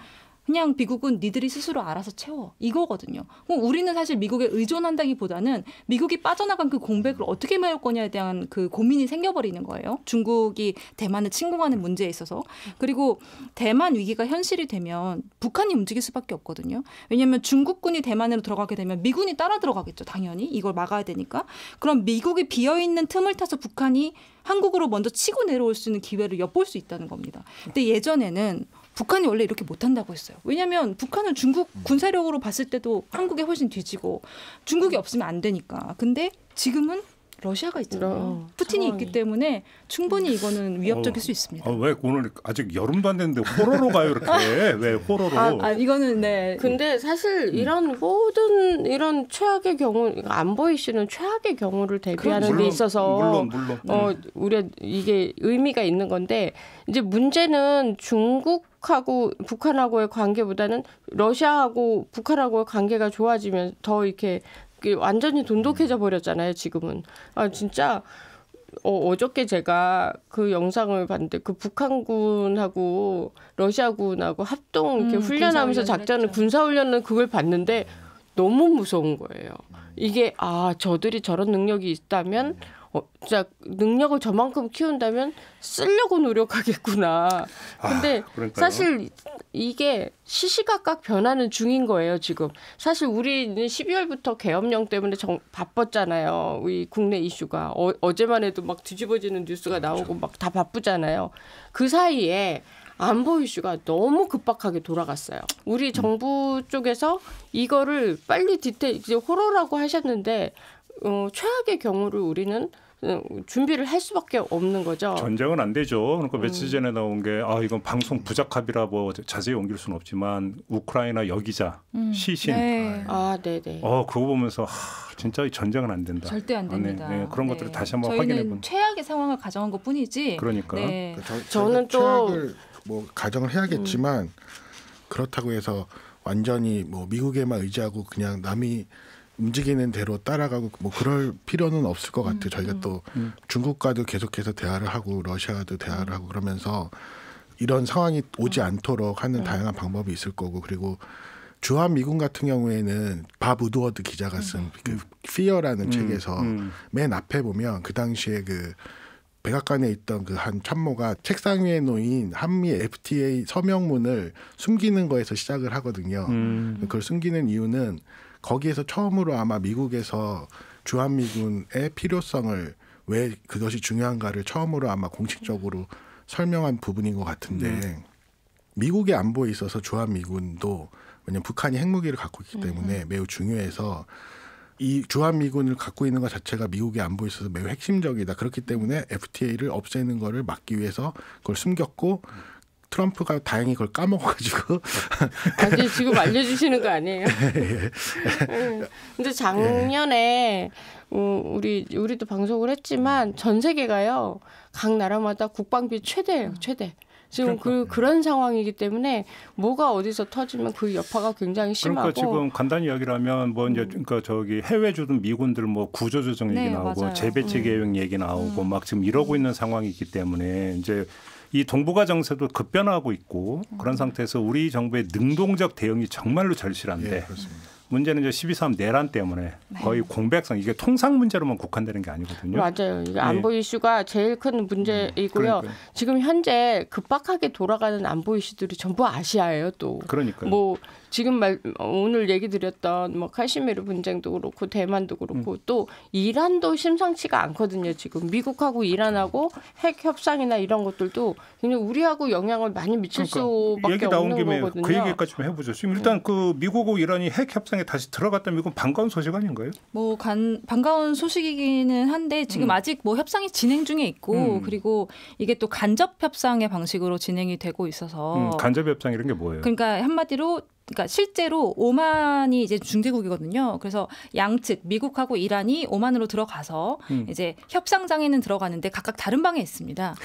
그냥 미국은 니들이 스스로 알아서 채워 이거거든요. 우리는 사실 미국에 의존한다기보다는 미국이 빠져나간 그 공백을 어떻게 메울 거냐에 대한 그 고민이 생겨버리는 거예요. 중국이 대만을 침공하는 문제에 있어서. 그리고 대만 위기가 현실이 되면 북한이 움직일 수밖에 없거든요. 왜냐하면 중국군이 대만으로 들어가게 되면 미군이 따라 들어가겠죠. 당연히 이걸 막아야 되니까. 그럼 미국이 비어있는 틈을 타서 북한이 한국으로 먼저 치고 내려올 수 있는 기회를 엿볼 수 있다는 겁니다. 근데 예전에는 북한이 원래 이렇게 못한다고 했어요. 왜냐하면 북한은 중국 군사력으로 봤을 때도 한국에 훨씬 뒤지고 중국이 없으면 안 되니까. 근데 지금은 러시아가 있잖아요. 푸틴이 있기 때문에 충분히 이거는 위협적일 수 있습니다. 왜 오늘 아직 여름도 안 됐는데 호러로 가요 이렇게? 왜 호러로? 이거는 네. 근데 사실 이런 모든 이런 최악의 경우 안보 이슈는 최악의 경우를 대비하는 데 있어서 물론. 우리가 이게 의미가 있는 건데 이제 문제는 중국하고 북한하고의 관계보다는 러시아하고 북한하고의 관계가 좋아지면 더 이렇게 완전히 돈독해져 버렸잖아요. 지금은. 진짜 어저께 제가 그 영상을 봤는데 그 북한군하고 러시아군하고 합동 이렇게 훈련하면서 작전을 군사훈련을 그걸 봤는데 너무 무서운 거예요. 이게 저들이 저런 능력이 있다면 진짜 능력을 저만큼 키운다면 쓰려고 노력하겠구나. 근데 사실 이게 시시각각 변하는 중인 거예요, 지금. 사실 우리는 12월부터 계엄령 때문에 바빴잖아요. 우리 국내 이슈가. 어제만 해도 막 뒤집어지는 뉴스가 나오고 막 다 바쁘잖아요. 그 사이에 안보 이슈가 너무 급박하게 돌아갔어요. 우리 정부 쪽에서 이거를 빨리 이제 호러라고 하셨는데 최악의 경우를 우리는 준비를 할 수밖에 없는 거죠. 전쟁은 안 되죠. 그러니까 며칠 전에 나온 게 이건 방송 부적합이라 뭐 자세히 옮길 수는 없지만 우크라이나 여기자 시신. 네. 네네. 그거 보면서 진짜 이 전쟁은 안 된다. 절대 안 됩니다. 네, 그런 것들을 다시 한번 저희는 확인해보는. 최악의 상황을 가정한 것뿐이지. 그러니까. 네. 저는 또 최악을 뭐 가정을 해야겠지만 그렇다고 해서 완전히 뭐 미국에만 의지하고 그냥 남이 움직이는 대로 따라가고 뭐 그럴 필요는 없을 것 같아요. 저희가 또 중국과도 계속해서 대화를 하고 러시아도 대화를 하고 그러면서 이런 상황이 오지 않도록 하는 다양한 방법이 있을 거고 그리고 주한 미군 같은 경우에는 밥 우드워드 기자가 쓴 그 피어라는 책에서 맨 앞에 보면 그 당시에 그 백악관에 있던 그 한 참모가 책상 위에 놓인 한미 FTA 서명문을 숨기는 거에서 시작을 하거든요. 그걸 숨기는 이유는 거기에서 처음으로 아마 미국에서 주한미군의 필요성을 왜 그것이 중요한가를 처음으로 아마 공식적으로 설명한 부분인 것 같은데 미국의 안보에 있어서 주한미군도 왜냐하면 북한이 핵무기를 갖고 있기 때문에 매우 중요해서 이 주한미군을 갖고 있는 것 자체가 미국의 안보에 있어서 매우 핵심적이다. 그렇기 때문에 FTA를 없애는 거를 막기 위해서 그걸 숨겼고 트럼프가 다행히 그걸 까먹어가지고 아니 지금 알려주시는 거 아니에요? 근데 작년에 우리도 방송을 했지만 전 세계가요 각 나라마다 국방비 최대예요 최대. 지금 그런 상황이기 때문에 뭐가 어디서 터지면 그 여파가 굉장히 심하고. 그러니까 지금 간단히 이야기를 하면 뭐 이제 그러니까 저기 해외 주둔 미군들 뭐 구조조정 얘기 나오고 맞아요. 재배치 계획 얘기 나오고 막 지금 이러고 있는 상황이기 때문에 이제 이 동북아 정세도 급변하고 있고 그런 상태에서 우리 정부의 능동적 대응이 정말로 절실한데 예, 그렇습니다. 문제는 이제 12.3 내란 때문에 거의 공백성 이게 통상 문제로만 국한되는 게 아니거든요. 맞아요. 이게 안보 이슈가 제일 큰 문제이고요. 그러니까요. 지금 현재 급박하게 돌아가는 안보 이슈들이 전부 아시아예요. 또. 그러니까요. 뭐 지금 오늘 얘기 드렸던 뭐 카시미르 분쟁도 그렇고 대만도 그렇고 또 이란도 심상치가 않거든요. 지금 미국하고 이란하고 핵 협상이나 이런 것들도 굉장히 우리하고 영향을 많이 미칠 수밖에 얘기 나온 없는 김에 거거든요. 그 얘기까지 좀 해보죠. 지금 일단 그 미국하고 이란이 핵 협상에 다시 들어갔다면 이건 반가운 소식 아닌가요? 뭐 반가운 소식이기는 한데 지금 아직 뭐 협상이 진행 중에 있고 그리고 이게 또 간접 협상의 방식으로 진행이 되고 있어서 간접 협상 이런 게 뭐예요? 그러니까 한마디로 그러니까 실제로 오만이 이제 중재국이거든요. 그래서 양측 미국하고 이란이 오만으로 들어가서 이제 협상장에는 들어가는데 각각 다른 방에 있습니다.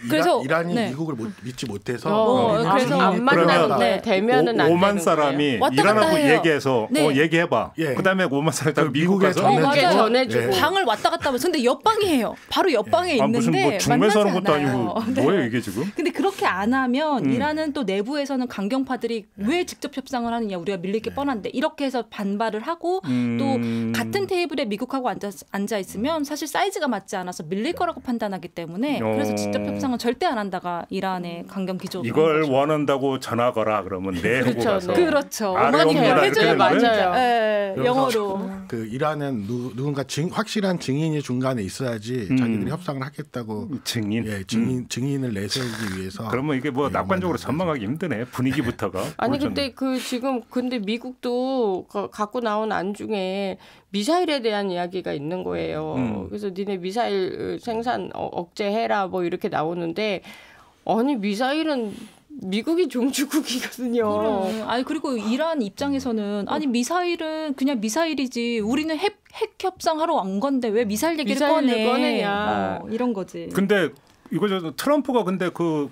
그래서 이란이 미국을 믿지 못해서 그래서 안 만나는데 대면은 안 오만 되는 사람이 왔다 이란하고 갔다 해요. 얘기해서 네. 얘기해봐. 예. 그다음에 오만 사람이 미국 미국에 가서 미국에 맞아요. 전해주고. 방을 왔다 갔다 하면서 근데 옆방이에요. 바로 옆방에 있는데 무슨 뭐 중매서 하는 것도 만나지 아니고 않아요. 뭐예요 이게 지금? 근데 그렇게 안 하면 이란은 또 내부에서는 강경파들이 왜 직접 협상을 하느냐 우리가 밀릴 게 뻔한데 이렇게 해서 반발을 하고 또 같은 테이블에 미국하고 앉아 있으면 사실 사이즈가 맞지 않아서 밀릴 거라고 판단하기 때문에 그래서 직접 협상은 절대 안 한다가 이란의 강경 기조. 이걸 원한다고 전화 거라 그러면 네 하고 그렇죠, 가서 네. 그렇죠. 아래 어머니 옵니다. 이렇게 해줘요. 되는 거예요? 맞아요. 네, 그래서 영어로. 그 이란은 누군가 확실한 증인이 중간에 있어야지 자기들이 협상을 하겠다고 증인. 예, 증인을 내세우기 위해서. 그러면 이게 뭐 예, 낙관적으로 오만을 전망하기 힘드네 분위기부터가. 아니 그렇잖아요. 근데 근데 미국도 갖고 나온 안 중에 미사일에 대한 이야기가 있는 거예요. 그래서 니네 미사일 생산 억제해라 뭐 이렇게 나오는데 아니 미사일은 미국이 종주국이거든요. 아니 그리고 이란 입장에서는 아니 미사일은 그냥 미사일이지 우리는 핵 협상하러 온 건데 왜 미사일 얘기를 꺼내냐. 이런 거지. 근데 이거 트럼프가 근데 그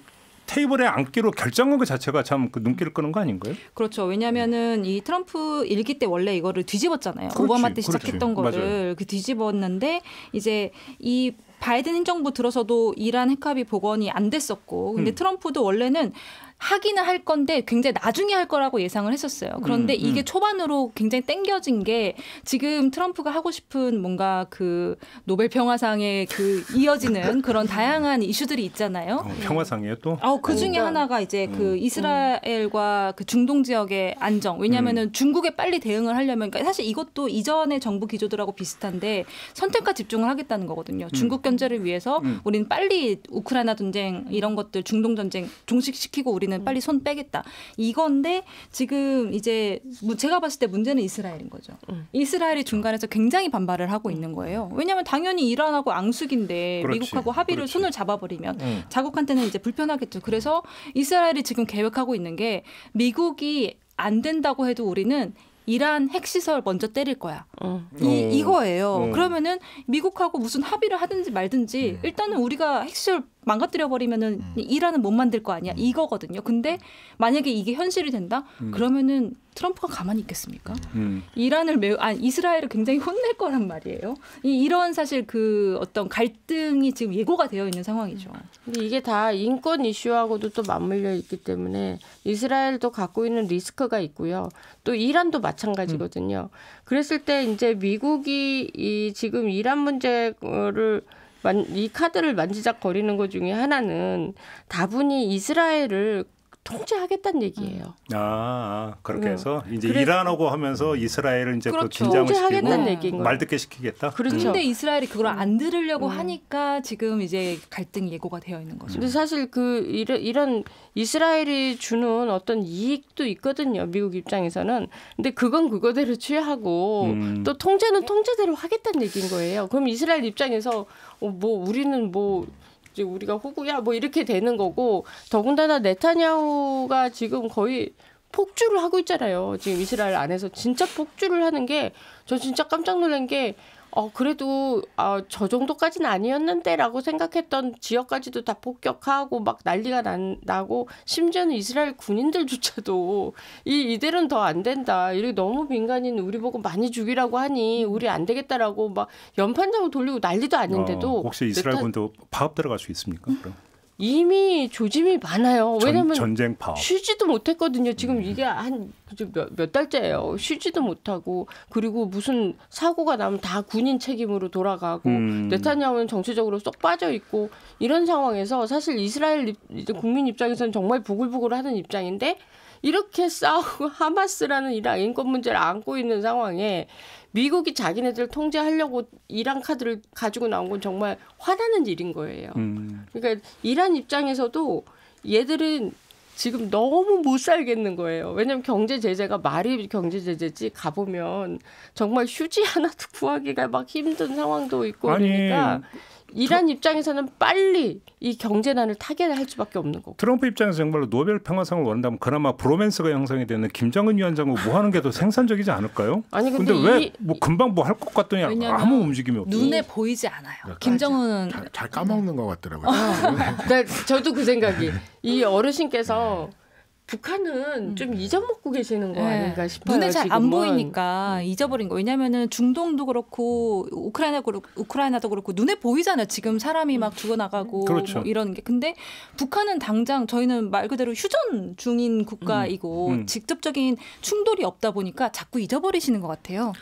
테이블에 앉기로 결정한 것 자체가 참 그 눈길을 끄는 거 아닌가요? 그렇죠. 왜냐하면은 이 트럼프 일기 때 원래 이거를 뒤집었잖아요. 그렇지, 오바마 때 시작했던 그렇지. 거를 맞아요. 그 뒤집었는데 이제 이 바이든 행정부 들어서도 이란 핵합의 복원이 안 됐었고 근데 트럼프도 원래는 하기는 할 건데 굉장히 나중에 할 거라고 예상을 했었어요. 그런데 이게 초반으로 굉장히 땡겨진 게 지금 트럼프가 하고 싶은 뭔가 그 노벨 평화상에 그 이어지는 그런 다양한 이슈들이 있잖아요. 평화상이에요 또? 그 중에 하나가 이제 그 이스라엘과 그 중동 지역의 안정. 왜냐하면은 중국에 빨리 대응을 하려면 그러니까 사실 이것도 이전의 정부 기조들하고 비슷한데 선택과 집중을 하겠다는 거거든요. 중국 견제를 위해서 우리는 빨리 우크라이나 전쟁 이런 것들 중동 전쟁 종식시키고 우리는 우리는 빨리 손 빼겠다. 이건데 지금 이제 제가 봤을 때 문제는 이스라엘인 거죠. 이스라엘이 중간에서 굉장히 반발을 하고 있는 거예요. 왜냐하면 당연히 이란하고 앙숙인데 그렇지. 미국하고 합의를 그렇지. 손을 잡아버리면 자국한테는 이제 불편하겠죠. 그래서 이스라엘이 지금 계획하고 있는 게 미국이 안 된다고 해도 우리는 이란 핵시설 먼저 때릴 거야. 이거예요. 그러면은 미국하고 무슨 합의를 하든지 말든지 일단은 우리가 핵시설 망가뜨려 버리면은 이란은 못 만들 거 아니야. 이거거든요. 근데 만약에 이게 현실이 된다? 그러면은 트럼프가 가만히 있겠습니까? 이란을 이스라엘을 굉장히 혼낼 거란 말이에요. 이런 사실 그 어떤 갈등이 지금 예고가 되어 있는 상황이죠. 근데 이게 다 인권 이슈하고도 또 맞물려 있기 때문에 이스라엘도 갖고 있는 리스크가 있고요. 또 이란도 마찬가지거든요. 그랬을 때 이제 미국이 지금 이란 문제를 이 카드를 만지작거리는 것 중에 하나는 다분히 이스라엘을 통제하겠다는 얘기예요. 그렇게 해서 이제 이란하고 하면서 이스라엘을 이제 그렇죠. 그 긴장을 통제하겠다는 시키고 얘기인 말 듣게 시키겠다. 그렇죠. 근데 이스라엘이 그걸 안 들으려고 하니까 지금 이제 갈등이 예고가 되어 있는 거죠. 근데 사실 이런 이스라엘이 주는 어떤 이익도 있거든요. 미국 입장에서는. 근데 그건 그거대로 취하고 또 통제는 통제대로 하겠다는 얘기인 거예요. 그럼 이스라엘 입장에서 우리는 이제 우리가 호구야 이렇게 되는 거고, 더군다나 네타냐후가 지금 거의 폭주를 하고 있잖아요. 지금 이스라엘 안에서 진짜 폭주를 하는 게 저 진짜 깜짝 놀란 게 그래도 저 정도까지는 아니었는데라고 생각했던 지역까지도 다 폭격하고 막 난리가 나고, 심지어는 이스라엘 군인들조차도 이대로는 더 안 된다. 이렇게 너무 민간인 우리 보고 많이 죽이라고 하니 우리 안 되겠다라고 막 연판장을 돌리고 난리도 아닌데도 혹시 이스라엘 군도 파업 들어갈 수 있습니까? 그럼? 이미 조짐이 많아요. 왜냐하면 전쟁 파업. 쉬지도 못했거든요. 지금 이게 한 몇 달째예요. 쉬지도 못하고, 그리고 무슨 사고가 나면 다 군인 책임으로 돌아가고, 네타냐후는 정치적으로 쏙 빠져 있고, 이런 상황에서 사실 이스라엘 국민 입장에서는 정말 부글부글하는 입장인데, 이렇게 싸우고 하마스라는 이란 인권 문제를 안고 있는 상황에 미국이 자기네들 통제하려고 이란 카드를 가지고 나온 건 정말 화나는 일인 거예요. 그러니까 이란 입장에서도 얘들은 지금 너무 못 살겠는 거예요. 왜냐하면 경제 제재가 말이 경제 제재지, 가보면 정말 휴지 하나도 구하기가 막 힘든 상황도 있고, 그러니까 이란 입장에서는 빨리 이 경제난을 타개할 수밖에 없는 거고. 트럼프 입장에서 정말로 노벨 평화상을 원한다면 그나마 브로맨스가 형성이 되는 김정은 위원장과 뭐 하는 게 더 생산적이지 않을까요? 아니 근데 왜 금방 할 것 같더니 아무 움직임이 없어요. 눈에 보이지 않아요. 김정은은 잘 까먹는 것 같더라고요. 저도 그 생각이. 이 어르신께서 북한은 좀 잊어먹고 계시는 거 아닌가 싶어요. 눈에 잘 안 보이니까 잊어버린 거. 왜냐하면은 중동도 그렇고 우크라이나도 그렇고 눈에 보이잖아요. 지금 사람이 막 죽어나가고 그렇죠. 이런 게. 근데 북한은 당장 저희는 말 그대로 휴전 중인 국가이고 직접적인 충돌이 없다 보니까 자꾸 잊어버리시는 것 같아요.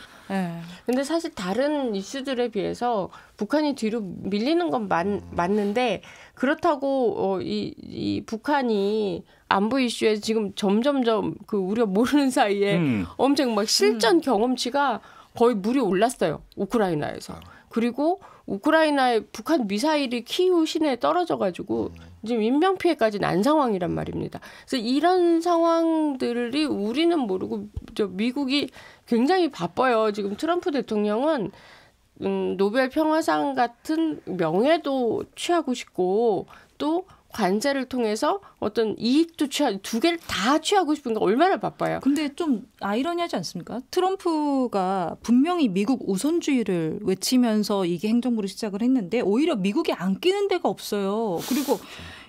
근데 사실 다른 이슈들에 비해서 북한이 뒤로 밀리는 건 맞는데, 그렇다고 이 북한이 안보 이슈에 지금 점점점 우리가 모르는 사이에 엄청 막 실전 경험치가 거의 물이 올랐어요. 우크라이나에서. 그리고 우크라이나의 북한 미사일이 키우 시내에 떨어져가지고 지금 인명피해까지 난 상황이란 말입니다. 그래서 이런 상황들이 우리는 모르고 미국이 굉장히 바빠요. 지금 트럼프 대통령은 노벨 평화상 같은 명예도 취하고 싶고, 또 관세를 통해서 어떤 이익도 두 개를 다 취하고 싶은가, 얼마나 바빠요. 근데 좀 아이러니하지 않습니까? 트럼프가 분명히 미국 우선주의를 외치면서 이게 행정부를 시작을 했는데 오히려 미국이 안 끼는 데가 없어요. 그리고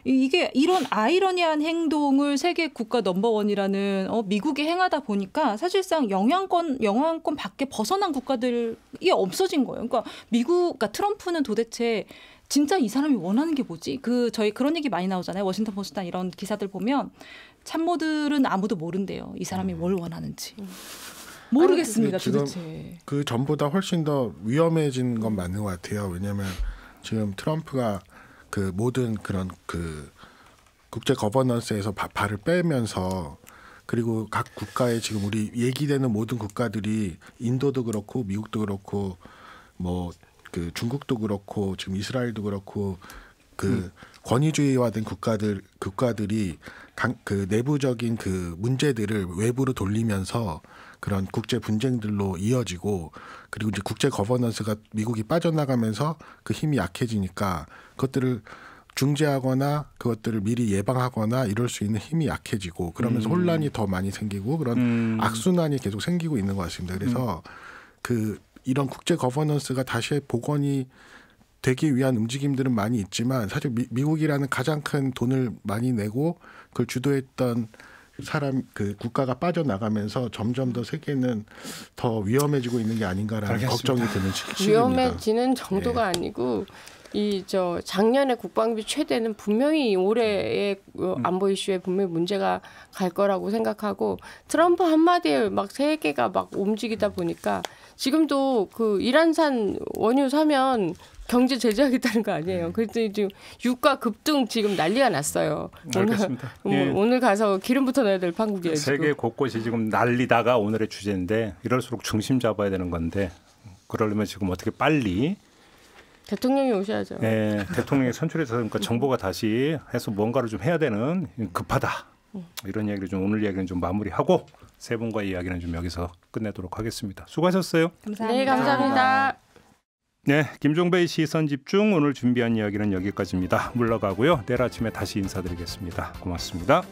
이게 이런 아이러니한 행동을 세계 국가 넘버원이라는 미국이 행하다 보니까 사실상 영향권 밖에 벗어난 국가들이 없어진 거예요. 그러니까 그러니까 트럼프는 도대체 진짜 이 사람이 원하는 게 뭐지? 저희 그런 얘기 많이 나오잖아요. 워싱턴 포스트나 이런 기사들 보면 참모들은 아무도 모른대요. 이 사람이 뭘 원하는지. 모르겠습니다. 도대체. 그 전보다 훨씬 더 위험해진 건 맞는 것 같아요. 왜냐하면 지금 트럼프가 그 모든 그런 국제 거버넌스에서 발을 빼면서, 그리고 각 국가에 지금 우리 얘기되는 모든 국가들이 인도도 그렇고 미국도 그렇고 중국도 그렇고 지금 이스라엘도 그렇고 권위주의화된 국가들이 그 내부적인 그 문제들을 외부로 돌리면서 그런 국제 분쟁들로 이어지고 그리고 이제 국제 거버넌스가 미국이 빠져나가면서 그 힘이 약해지니까 그것들을 중재하거나 그것들을 미리 예방하거나 이럴 수 있는 힘이 약해지고 그러면서 혼란이 더 많이 생기고 그런 악순환이 계속 생기고 있는 것 같습니다. 그래서 그 이런 국제 거버넌스가 다시 복원이 되기 위한 움직임들은 많이 있지만 사실 미국이라는 가장 큰 돈을 많이 내고 그걸 주도했던 그 국가가 빠져나가면서 점점 더 세계는 더 위험해지고 있는 게 아닌가라는 알겠습니다. 걱정이 드는 시기입니다. 위험해지는 정도가 아니고 작년에 국방비 최대는 분명히 올해의 안보 이슈에 분명히 문제가 갈 거라고 생각하고 트럼프 한마디에 막 세계가 막 움직이다 보니까 지금도 그 이란산 원유 사면 경제 제재하겠다는 거 아니에요. 그래서 지금 유가 급등 지금 난리가 났어요. 알겠습니다. 오늘 가서 기름부터 넣어야 될 판국이에요. 세계 지금. 곳곳이 지금 난리다가 오늘의 주제인데 이럴수록 중심 잡아야 되는 건데 그러려면 지금 어떻게 빨리 대통령이 오셔야죠. 네, 대통령이 선출해서 그러니까 정부가 다시 해서 뭔가를 좀 해야 되는 급하다. 이런 이야기를 좀 오늘 이야기는 좀 마무리하고 세 분과의 이야기는 좀 여기서 끝내도록 하겠습니다. 수고하셨어요. 감사합니다. 네, 감사합니다. 네, 김종배의 시선 집중 오늘 준비한 이야기는 여기까지입니다. 물러가고요. 내일 아침에 다시 인사드리겠습니다. 고맙습니다.